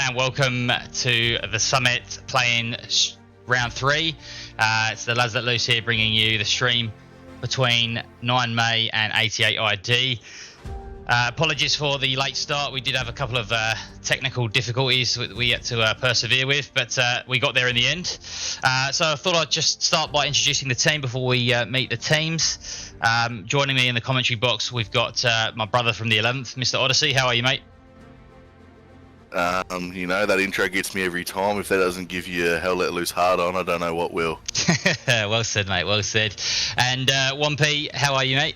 and welcome to the Summit playing round 3. It's the Lads Let Loose here bringing you the stream between 9 May and 88 ID. Apologies for the late start. We did have a couple of technical difficulties we had to persevere with, but we got there in the end. So I thought I'd just start by introducing the team before we meet the teams. Joining me in the commentary box, we've got my brother from the 11th, Mr. Odyssey. How are you, mate? You know, that intro gets me every time. If that doesn't give you a hell let loose hard on, I don't know what will. Well said, mate. Well said. And 1P, how are you, mate?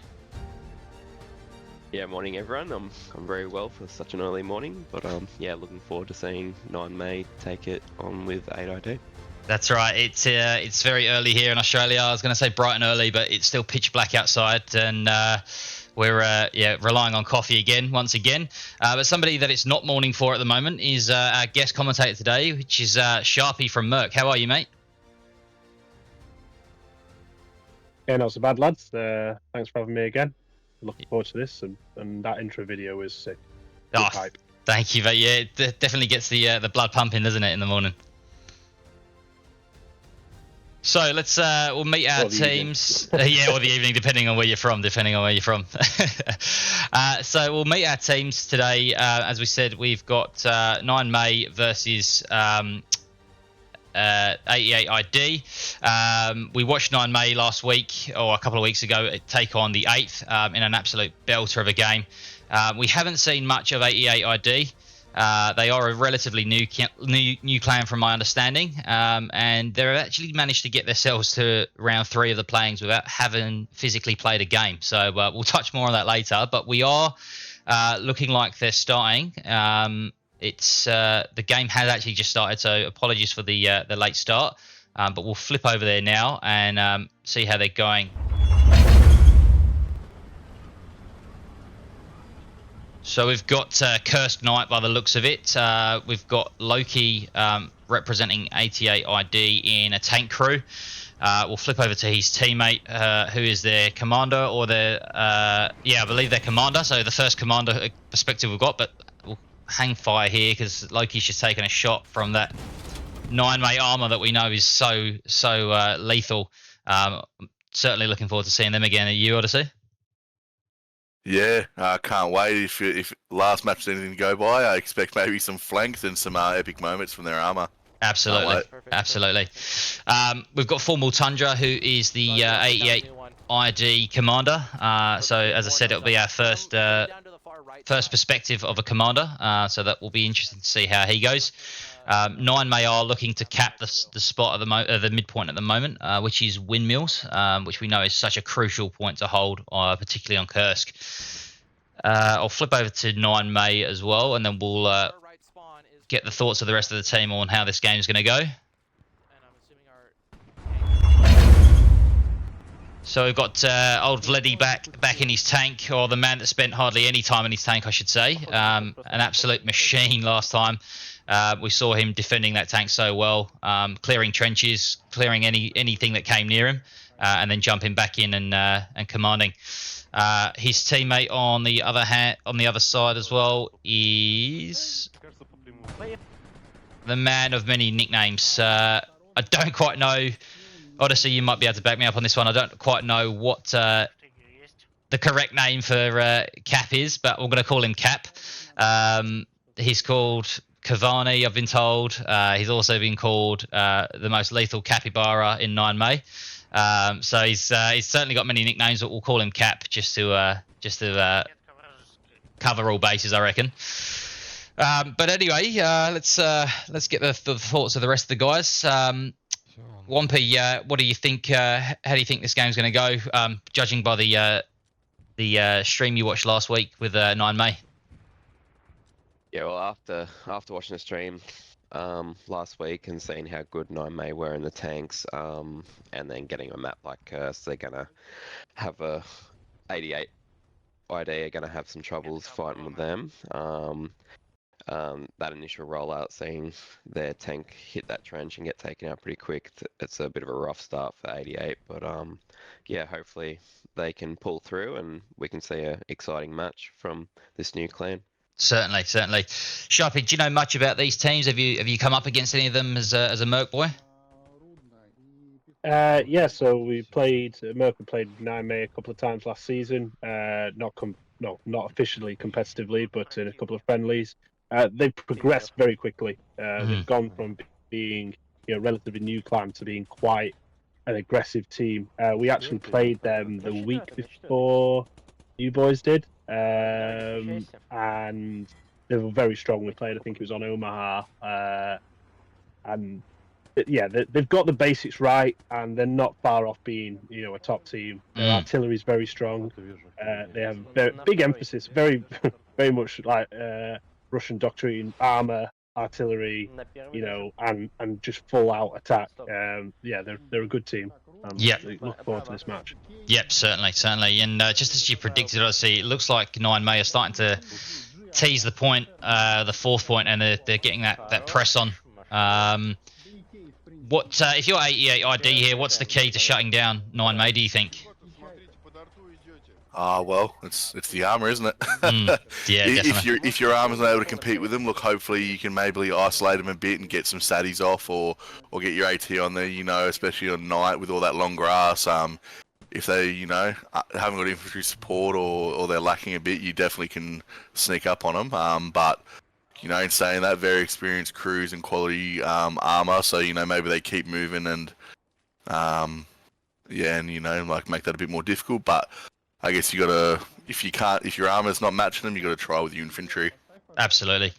Yeah, morning everyone. I'm very well for such an early morning, but yeah, looking forward to seeing 9 May take it on with 8ID. That's right. It's very early here in Australia. I was going to say bright and early, but it's still pitch black outside, and we're relying on coffee once again. But somebody that it's not morning for at the moment is our guest commentator today, which is Sharpy from Merc. How are you, mate? Yeah, not so bad, lads. Thanks for having me again. Looking forward to this, and that intro video is sick. Good hype. Thank you, mate. Yeah, it definitely gets the blood pumping, doesn't it, in the morning? So let's we'll meet our teams. Yeah, or the evening, depending on where you're from. So we'll meet our teams today. As we said, we've got 9 May versus 88 ID. We watched 9 May last week, or a couple of weeks ago, take on the 8th in an absolute belter of a game. We haven't seen much of 88 ID. They are a relatively new clan from my understanding, and they've actually managed to get themselves to round 3 of the playings without having physically played a game. So we'll touch more on that later, but we are looking like they're starting. It's the game has actually just started, so apologies for the late start, but we'll flip over there now and see how they're going. So we've got Cursed Knight by the looks of it. We've got Loki representing 88 ID in a tank crew. We'll flip over to his teammate, who is their commander, or their I believe their commander. So the first commander perspective we've got, but we'll hang fire here because Loki's just taken a shot from that 9 May armor that we know is so lethal. Certainly looking forward to seeing them again. Are you, Odyssey? Yeah, I can't wait. If last match is anything to go by, I expect maybe some flanks and some epic moments from their armor. Absolutely. We've got Formal Tundra, who is the 88 ID commander. So as I said, it'll be our first perspective of a commander. So that will be interesting to see how he goes. 9 May are looking to cap the spot at the midpoint at the moment, which is windmills, which we know is such a crucial point to hold, particularly on Kursk. I'll flip over to 9 May as well, and then we'll get the thoughts of the rest of the team on how this game is going to go. So we've got old Vleddy back in his tank, or the man that spent hardly any time in his tank, I should say. An absolute machine last time. We saw him defending that tank so well, clearing trenches, clearing anything that came near him, and then jumping back in and commanding. His teammate on the other side as well is the man of many nicknames. I don't quite know. Odyssey, you might be able to back me up on this one. I don't quite know what the correct name for Cap is, but we're going to call him Cap. He's called Cavani, I've been told. He's also been called the most lethal capybara in 9 May. So he's certainly got many nicknames, but we'll call him Cap just to cover all bases, I reckon. But anyway, let's get the thoughts of the rest of the guys. 1P, what do you think? How do you think this game's going to go? Judging by the stream you watched last week with 9 May. Yeah, well, after watching the stream last week and seeing how good 9 May were in the tanks, and then getting a map like Curse, they're gonna have 88 ID are gonna have some troubles fighting with them. That initial rollout, seeing their tank hit that trench and get taken out pretty quick, it's a bit of a rough start for 88. But yeah, hopefully they can pull through and we can see an exciting match from this new clan. Certainly, certainly. Sharpy, do you know much about these teams? Have you come up against any of them as a Merc boy? Yeah, so we played. Mercury played 9May a couple of times last season. Not officially competitively, but in a couple of friendlies. They've progressed very quickly. They've gone from being a relatively new clan to being quite an aggressive team. We actually played them the week before you boys did, and they were very strong. We played, I think it was on Omaha, and yeah, they've got the basics right, and they're not far off being, a top team. Their artillery is very strong. They have big emphasis, very, very much like Russian doctrine, armor, artillery, and just full out attack. Yeah, they're a good team. Yeah. Look forward to this match. Yep, certainly. And just as you predicted, obviously, it looks like 9May are starting to tease the point, the fourth point, and they're getting that press on. What if you're 88 ID here? What's the key to shutting down 9May? Do you think? Well, it's the armor, isn't it? Yeah, definitely. If your armor's not able to compete with them, look, hopefully you can maybe isolate them a bit and get some statties off, or get your AT on there. Especially on night with all that long grass. If they haven't got infantry support or they're lacking a bit, you definitely can sneak up on them. But in saying that, very experienced crews and quality armor, so maybe they keep moving and make that a bit more difficult. But I guess you gotta, if your armor's not matching them, you gotta try with your infantry. Absolutely.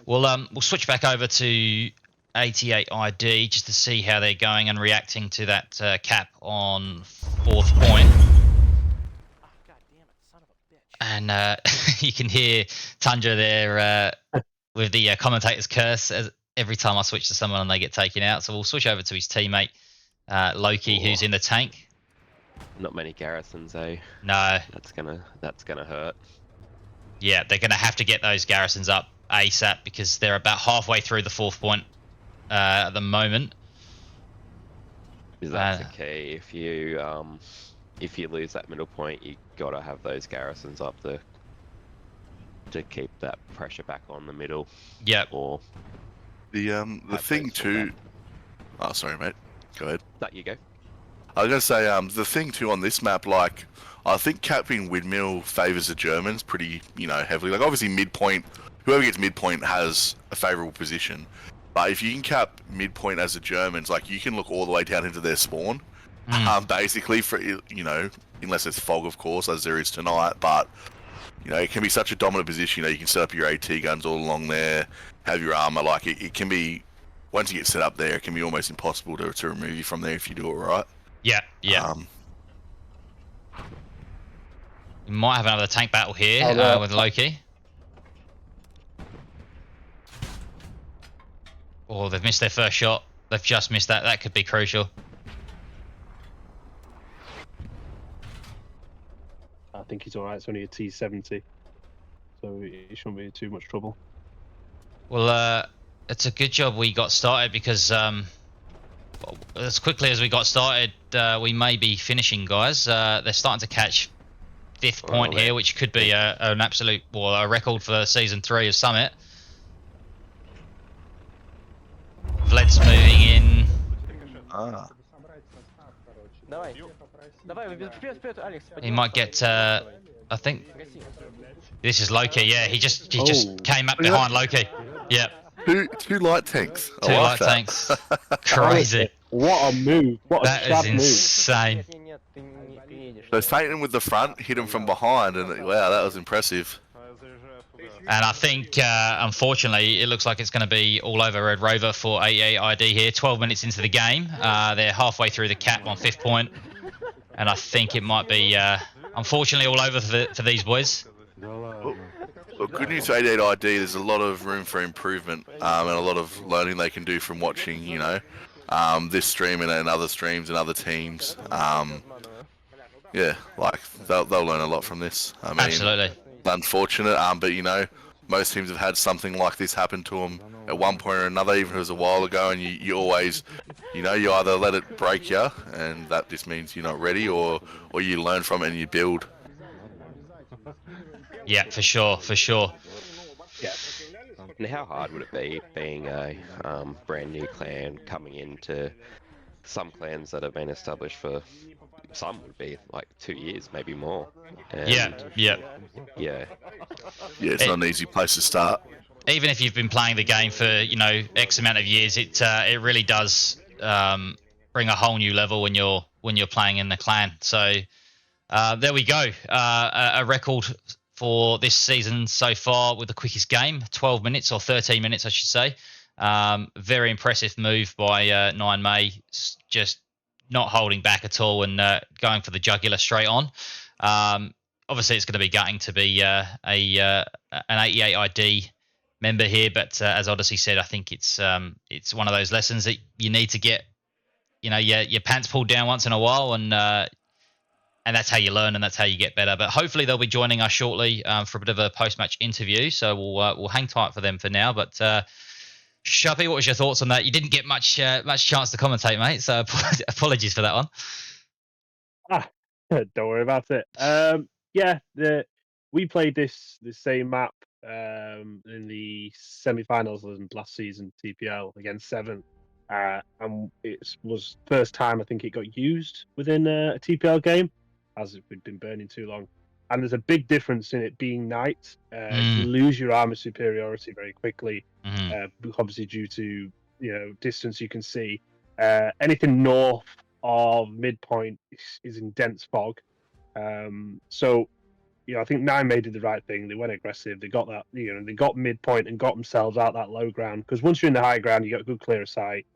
We'll switch back over to 88 ID just to see how they're going and reacting to that cap on fourth point. And you can hear Tundra there with the commentator's curse every time I switch to someone and they get taken out. So we'll switch over to his teammate, Loki, who's in the tank. Not many garrisons, eh? No. That's gonna hurt. Yeah, they're gonna have to get those garrisons up ASAP because they're about halfway through the fourth point at the moment. That's the key. If you lose that middle point, you gotta have those garrisons up to keep that pressure back on the middle. Yep. Or the thing too. Oh, sorry, mate. Go ahead. That you go. I was gonna say the thing too on this map, like I think capping windmill favors the Germans pretty heavily. Like obviously midpoint, whoever gets midpoint has a favorable position. But if you can cap midpoint as the Germans, like you can look all the way down into their spawn. Basically, for unless it's fog, of course, as there is tonight. But it can be such a dominant position. You can set up your AT guns all along there, have your armor. Like it can be, once you get set up there, it can be almost impossible to remove you from there if you do it right. Yeah. You might have another tank battle here with Loki. Oh, they've missed their first shot. They've just missed that. That could be crucial. I think he's alright. It's only a T70, so he shouldn't be in too much trouble. Well, it's a good job we got started because as quickly as we got started, we may be finishing, guys. They're starting to catch fifth point here, which could be an absolute, a record for season 3 of Summit. Vled's moving in. He might get. I think this is Loki. Yeah, he just came up behind Loki. Yeah. Two light tanks. Two light tanks. Crazy. What a move! That is insane. So Satan with the front hit him from behind, and wow, that was impressive. And I think, unfortunately, it looks like it's going to be all over Red Rover for AAID here. 12 minutes into the game. They're halfway through the cap on fifth point. And I think it might be, unfortunately, all over for these boys. Well, good news for 88ID, there's a lot of room for improvement and a lot of learning they can do from watching, this stream and other streams and other teams. Yeah, like, they'll learn a lot from this. I mean, absolutely. Unfortunate, but most teams have had something like this happen to them at one point or another, even if it was a while ago, and you always, you either let it break you, and that just means you're not ready, or you learn from it and you build. Yeah, for sure, for sure. Yeah. And how hard would it be being a brand new clan coming into some clans that have been established for some would be like 2 years, maybe more. Yeah, And yeah. yeah, Yeah, it's It, not an easy place to start. even if you've been playing the game for X amount of years, it really does bring a whole new level when you're playing in the clan. So there we go, a record for this season so far with the quickest game, 12 minutes or 13 minutes, I should say. Very impressive move by 9 May, just not holding back at all and going for the jugular straight on. Obviously, it's going to be gutting to be an 88 ID member here, but as Odyssey said, I think it's one of those lessons that you need to get, your pants pulled down once in a while, and that's how you learn and that's how you get better. But hopefully they'll be joining us shortly for a bit of a post-match interview. So we'll hang tight for them for now. But Sharpy, what was your thoughts on that? You didn't get much chance to commentate, mate. So apologies for that one. Don't worry about it. Yeah, we played this same map in the semi-finals last season, TPL against Seven, and it was first time I think it got used within a TPL game, as we'd been burning too long. And there's a big difference in it being night. You lose your armor superiority very quickly, obviously due to distance you can see. Anything north of midpoint is in dense fog. So, I think 9May did the right thing. They went aggressive. They got that, they got midpoint and got themselves out that low ground. Because once you're in the high ground, you got good clear of sight.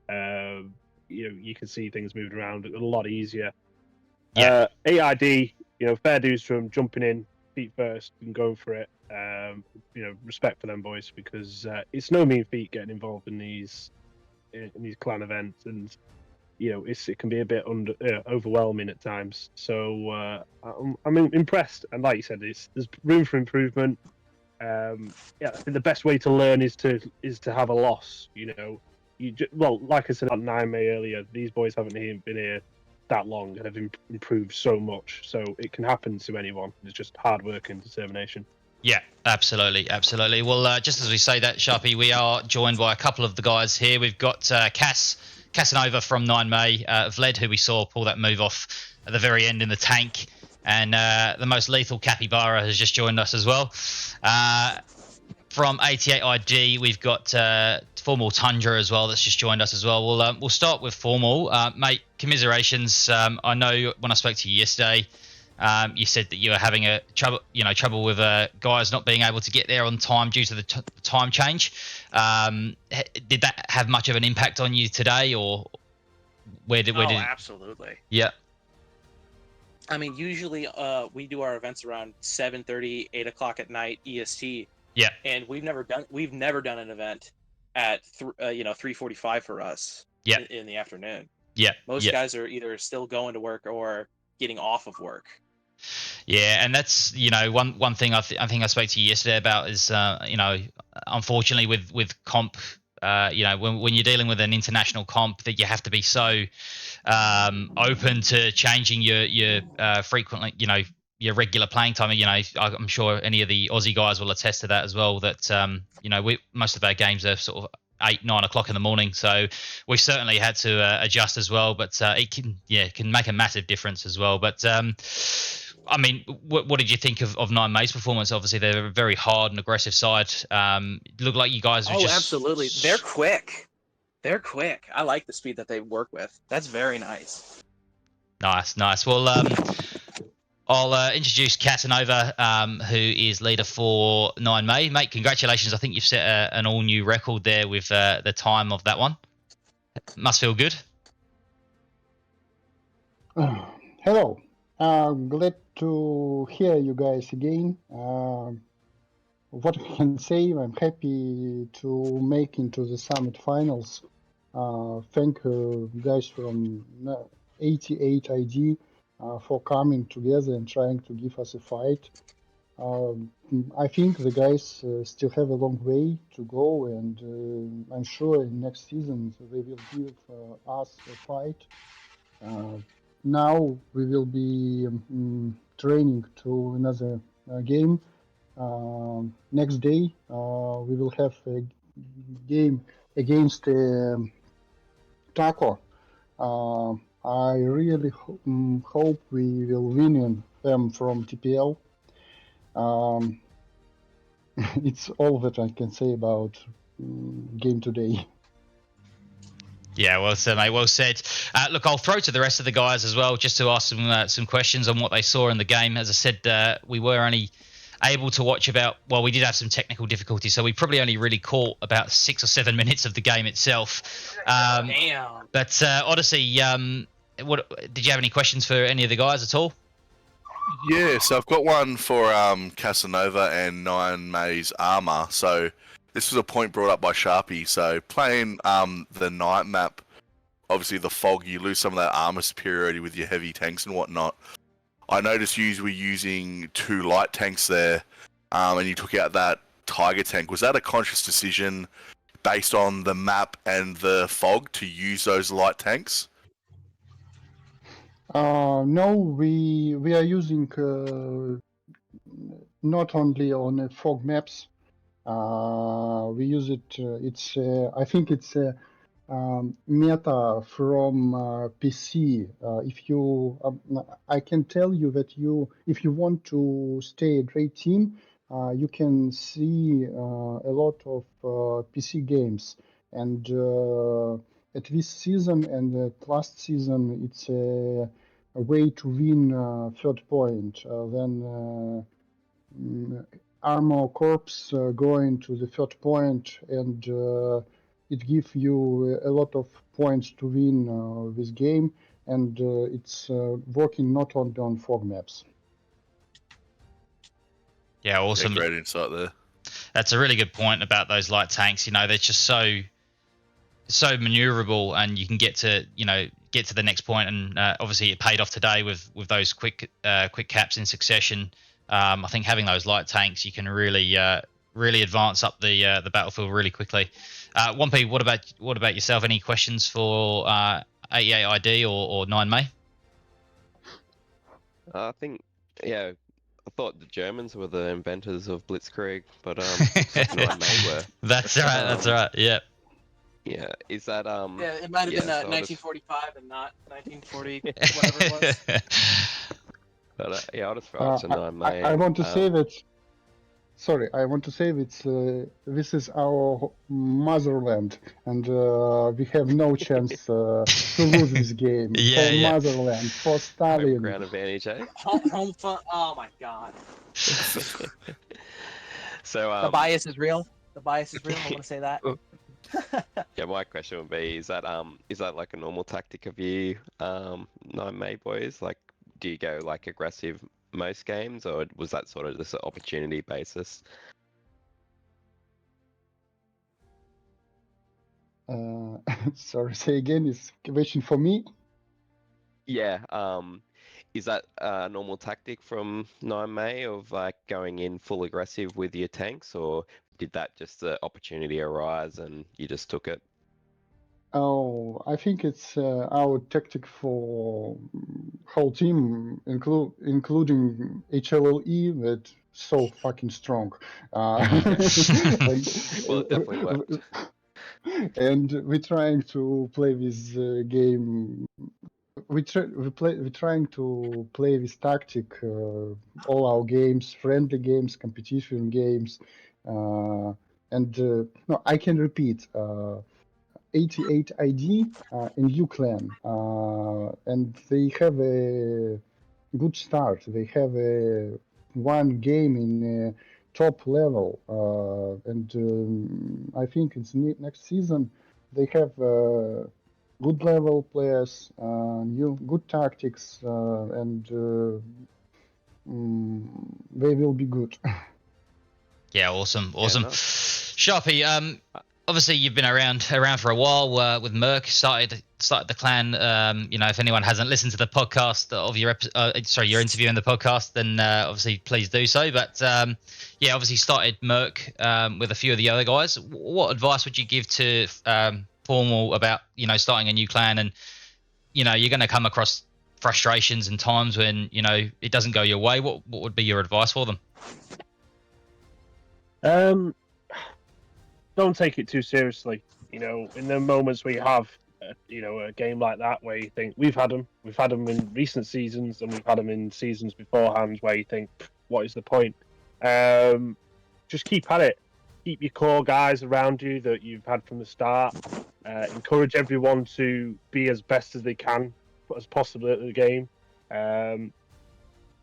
You can see things moving around a lot easier. Yeah. AID, fair dues from jumping in feet first and going for it. Respect for them boys, because it's no mean feat getting involved in these clan events, and it can be a bit overwhelming at times. So I'm impressed, and like you said, there's room for improvement. I think the best way to learn is to have a loss. Like I said about 9May earlier, these boys haven't been here that long and have improved so much. So it can happen to anyone. It's just hard work and determination. Yeah, absolutely, absolutely. Well, just as we say that, Sharpy, we are joined by a couple of the guys here. We've got Casanova from 9May, Vlad, who we saw pull that move off at the very end in the tank, and the most lethal Capybara has just joined us as well. From 88IG, we've got Formal Tundra as well that's just joined us as well. We'll start with Formal. Mate, commiserations. I know when I spoke to you yesterday, you said that you were having trouble with guys not being able to get there on time due to the time change. Did that have much of an impact on you today, or where did? Absolutely. Yeah. I mean, usually we do our events around 7:30, 8 o'clock at night EST. Yeah. And we've never done an event at 3:45 for us. Yeah. In the afternoon. Yeah. Most guys are either still going to work or getting off of work. Yeah, and that's one thing I think I spoke to you yesterday about is unfortunately with comp, when you're dealing with an international comp, that you have to be so open to changing your frequently your regular playing time. I'm sure any of the Aussie guys will attest to that as well. That most of our games are sort of 8-9 o'clock in the morning, so we've certainly had to adjust as well. But it can make a massive difference as well. But I mean, what did you think of 9May's performance? Obviously, they're a very hard and aggressive side. Looked like you guys were absolutely. They're quick. They're quick. I like the speed that they work with. That's very nice. Nice. Well, I'll introduce Casanova, who is leader for 9May. Mate, congratulations. I think you've set an all-new record there with the time of that one. Must feel good. Hello. Glad to hear you guys again. What I can say, I'm happy to make into the summit finals. Thank you guys from 88 ID for coming together and trying to give us a fight. I think the guys still have a long way to go, and I'm sure in next season they will give us a fight. Now we will be training to another game next day we will have a game against Taco. I really hope we will win them from TPL. It's all that I can say about game today. Yeah, well said, mate. Well said. Look, I'll throw to the rest of the guys as well, just to ask some questions on what they saw in the game. As I said, we were only able to watch we did have some technical difficulties, so we probably only really caught about 6 or 7 minutes of the game itself. Damn. But Odyssey, what did you have any questions for any of the guys at all? Yeah, so I've got one for Casanova and Nine May's armor. So this was a point brought up by Sharpy. So playing the night map, obviously the fog, you lose some of that armor superiority with your heavy tanks and whatnot. I noticed you were using 2 light tanks there, and you took out that Tiger tank. Was that a conscious decision based on the map and the fog to use those light tanks? No, we are using not only on fog maps. We use it. It's I think it's a meta from PC. If you, I can tell you that if you want to stay a great team, you can see a lot of PC games. And at this season and last season, it's a way to win third point. Then Armor Corps going to the third point, and it gives you a lot of points to win this game, and it's working not only on fog maps. Yeah, awesome. Yeah, great insight there. That's a really good point about those light tanks. You know, they're just so maneuverable, and you can get to the next point. And obviously, it paid off today with those quick caps in succession. I think having those light tanks, you can really advance up the battlefield really quickly. 1P, what about yourself? Any questions for 88ID or 9May? I think, yeah, I thought the Germans were the inventors of Blitzkrieg, but 9May were. That's right. That's right. Yeah. Yeah, is that Yeah, it might have been so 1945 and not 1940, whatever it was. But yeah, I'll just throw it to 9May. I want to say that. Sorry, I want to say that this is our motherland, and we have no chance to lose this game. Yeah, for yeah. motherland, for Home Stalin. ground advantage, eh? Home fun. Oh my god. So The bias is real. The bias is real. I want to say that. yeah, my question would be: is that like a normal tactic of you, 9May boys? Like, do you go like aggressive most games, or was that sort of just an opportunity basis? Sorry, say again. Is a question for me? Yeah. Is that a normal tactic from 9May of like going in full aggressive with your tanks, or did that just the opportunity arise and you just took it? Oh, I think it's our tactic for whole team, including HLLE, that so fucking strong. Well, it definitely worked. And we're trying to play this game. We're trying to play this tactic all our games, friendly games, competition games, and no, I can repeat. 88 ID in UClan, and they have a good start. They have one game in top level, and I think it's next season they have good level players, new good tactics, and they will be good. Yeah, awesome. Yeah, nice. Sharpy, obviously you've been around for a while with Merc. Started the clan. If anyone hasn't listened to the podcast of your interview in the podcast, then obviously please do so. But obviously started Merc with a few of the other guys. What advice would you give to Formal about starting a new clan? And you're going to come across frustrations and times when it doesn't go your way. What would be your advice for them? Um, don't take it too seriously. You know, in the moments where you have, a game like that where you think we've had them in recent seasons, and we've had them in seasons beforehand where you think, what is the point? Just keep at it. Keep your core guys around you that you've had from the start. Encourage everyone to be as best as they can as possible at the game.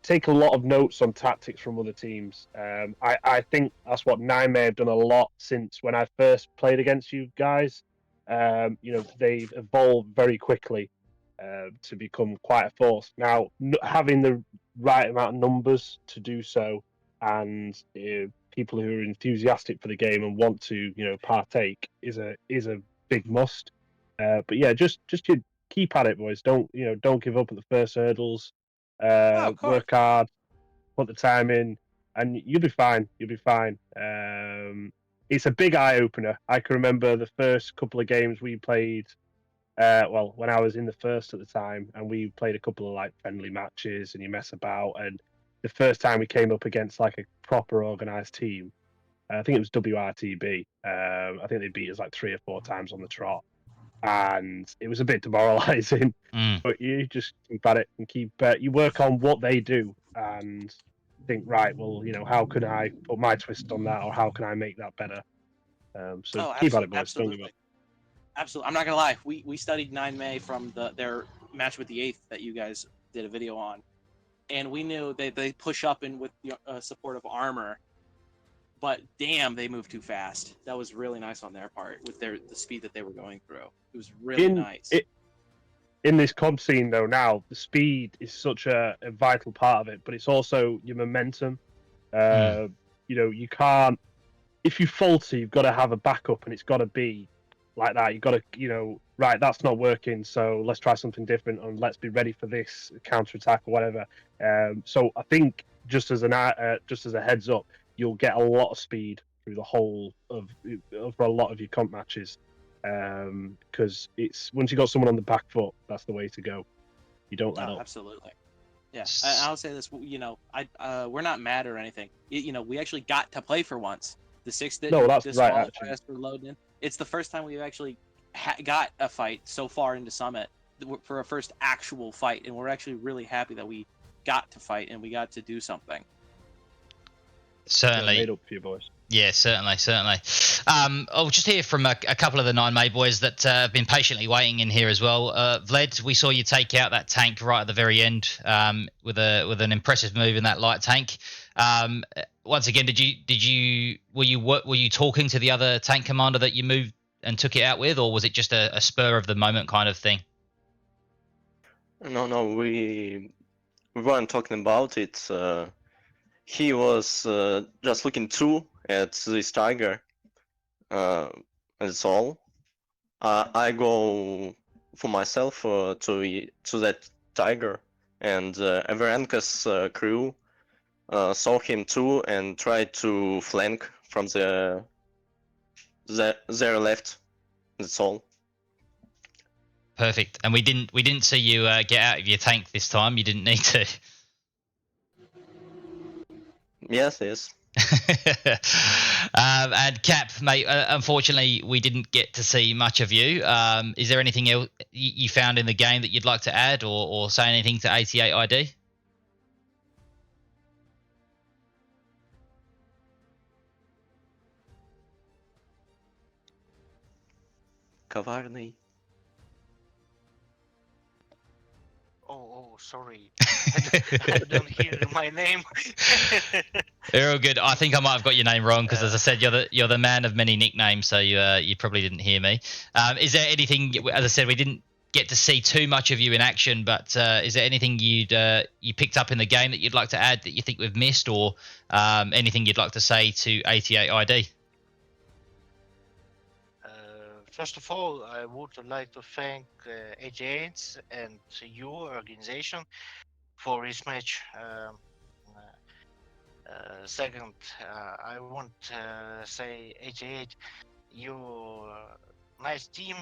Take a lot of notes on tactics from other teams. I think that's what Nine may have done a lot since when I first played against you guys. They've evolved very quickly to become quite a force. Now, having the right amount of numbers to do so, and people who are enthusiastic for the game and want to, partake is a big must. But yeah, just you keep at it, boys. Don't give up at the first hurdles. Of course. Work hard, put the time in, and you'll be fine. You'll be fine. It's a big eye opener. I can remember the first couple of games we played. When I was in the first at the time, and we played a couple of like friendly matches, and you mess about. And the first time we came up against like a proper organized team, I think it was WRTB. I think they beat us like 3 or 4 times on the trot, and it was a bit demoralizing. Mm. But you just keep at it and you work on what they do and think, right, well, how can I put my twist on that, or how can I make that better? So keep at it, boys. Don't give up. Absolutely. I'm not gonna lie. We studied 9 May from their match with the 8th that you guys did a video on, and we knew they push up in with the support of armor, but damn, they move too fast. That was really nice on their part with the speed that they were going through. It was really nice. In this comp scene, though, now the speed is such a vital part of it, but it's also your momentum. You can't. If you falter, you've got to have a backup, and it's got to be like that. You've got to, right, that's not working, so let's try something different, and let's be ready for this counter attack or whatever. So I think just as a heads up, you'll get a lot of speed through the whole of for a lot of your comp matches. Because it's once you got someone on the back foot, that's the way to go. You don't let up. Absolutely. Yeah, I'll say this. We're not mad or anything. We actually got to play for once. The 6 didn't that's disqualify right, us for loading in. It's the first time we've actually got a fight so far into Summit for a first actual fight, and we're actually really happy that we got to fight and we got to do something. Certainly. Made up for you, boys. Yeah, certainly. I'll just hear from a couple of the 9 May boys that have been patiently waiting in here as well. Vlad, we saw you take out that tank right at the very end with an impressive move in that light tank. Once again, were you talking to the other tank commander that you moved and took it out with, or was it just a spur of the moment kind of thing? No, we weren't talking about it. He was just looking through at this tiger. That's all. I go for myself to that tiger, and Everanka's crew saw him too and tried to flank from their left. That's all. Perfect. And we didn't see you get out of your tank this time. You didn't need to. Yes. And Cap, mate, unfortunately, we didn't get to see much of you. Is there anything else you found in the game that you'd like to add or say anything to 88 ID? Коварный. Oh, sorry. I don't hear my name. You're all good. I think I might have got your name wrong because, as I said, you're the man of many nicknames, so you probably didn't hear me. Is there anything? As I said, we didn't get to see too much of you in action, but is there anything you picked up in the game that you'd like to add that you think we've missed, or anything you'd like to say to 88 ID? First of all, I would like to thank 88 and your organization for this match. Second, I want to say 88, your nice team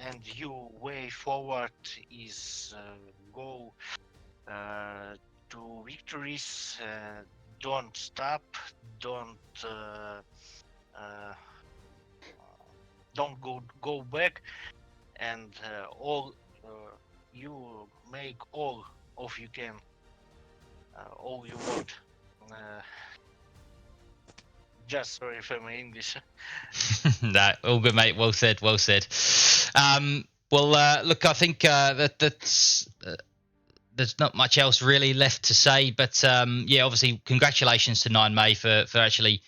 and your way forward is go to victories. don't stop, don't uh, don't go back, and all you make all of you can, all you want. Just sorry for my English. No, all good, mate. Well said. Well said. Look, I think that's. There's not much else really left to say, but yeah, obviously, congratulations to 9May for actually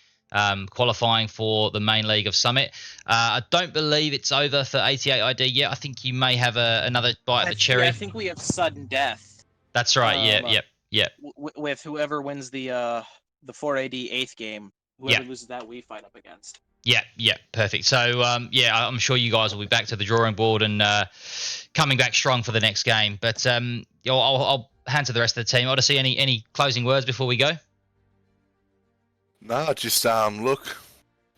qualifying for the main league of Summit. I don't believe it's over for 88 ID yet. I think you may have another bite at the cherry. Yeah, I think we have sudden death. That's right. Yep. With whoever wins the 4AD 8th game, whoever loses that, we fight up against. Yeah, perfect. So, yeah, I'm sure you guys will be back to the drawing board and coming back strong for the next game. But I'll hand to the rest of the team. Odyssey, any closing words before we go? No, just look.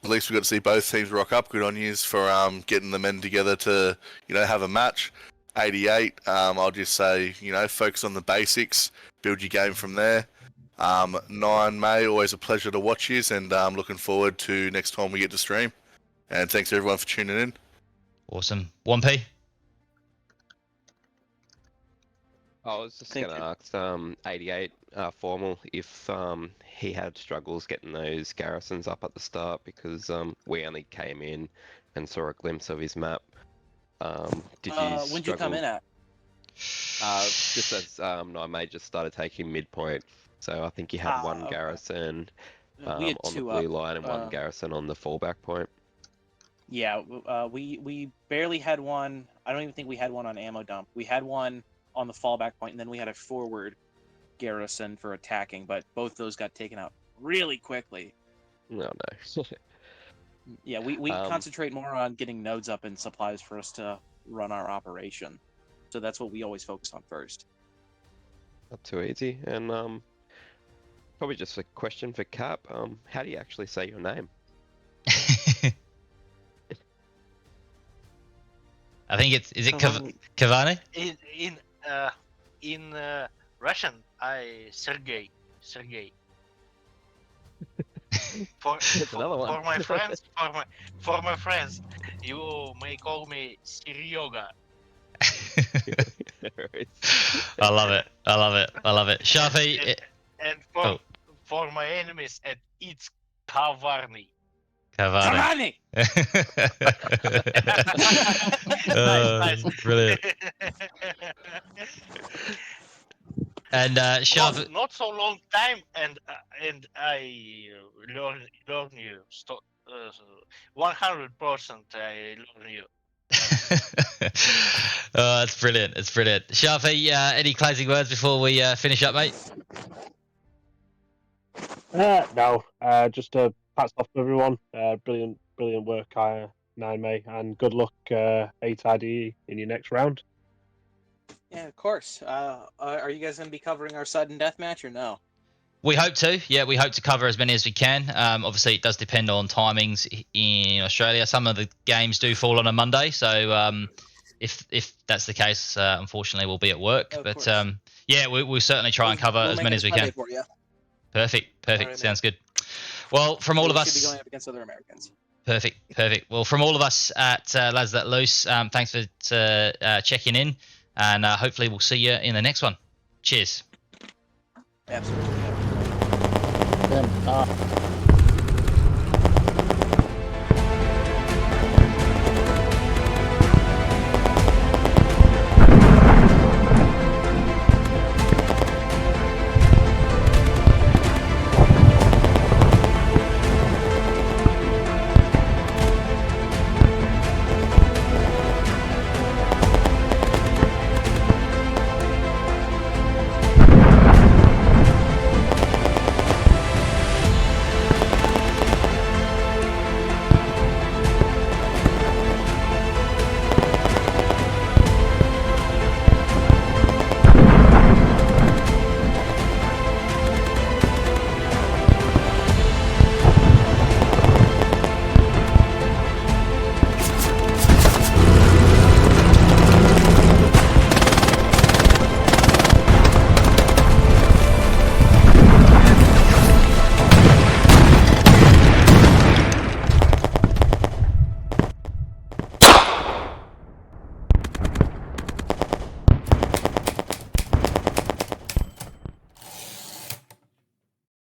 At least we got to see both teams rock up. Good on yous for getting the men together to have a match. 88. I'll just say focus on the basics, build your game from there. 9May, always a pleasure to watch yous, and looking forward to next time we get to stream. And thanks everyone for tuning in. Awesome. 1P. I was just going to ask 88 Formal if he had struggles getting those garrisons up at the start, because we only came in and saw a glimpse of his map. Did you When'd you come in at? Just as 9May just started taking midpoint, so I think he had one garrison we had on the two blue line and one garrison on the fallback point. Yeah, we barely had one. I don't even think we had one on ammo dump. We had one on the fallback point, and then we had a forward garrison for attacking, but both those got taken out really quickly. No. Yeah, we concentrate more on getting nodes up and supplies for us to run our operation. So that's what we always focus on first. Not too easy. And probably just a question for Cap. How do you actually say your name? I think is it Cavani? In Russian, Sergey. For my friends, you may call me Seryoga. I love it. Sharpy. And for my enemies, it's Kavarny. Cavani. Nice. Brilliant. And Sharpy. Not so long time, and I learn you. 100% I learn you. Oh, that's brilliant. It's brilliant. Sharpy, any closing words before we finish up, mate? No, just a hats off to everyone. Brilliant work, 9May, and good luck, 8ID in your next round. Yeah, of course. Are you guys going to be covering our sudden death match or no? We hope to. Yeah, we hope to cover as many as we can. Obviously, it does depend on timings in Australia. Some of the games do fall on a Monday, so if that's the case, unfortunately, we'll be at work. But yeah, we'll certainly try and cover as many as we can. Perfect. Right, sounds good. Well, from all of us, should be going up against other Americans. Perfect. Well, from all of us at Lads That Loose, thanks for checking in, and hopefully we'll see you in the next one. Cheers. Absolutely. Then,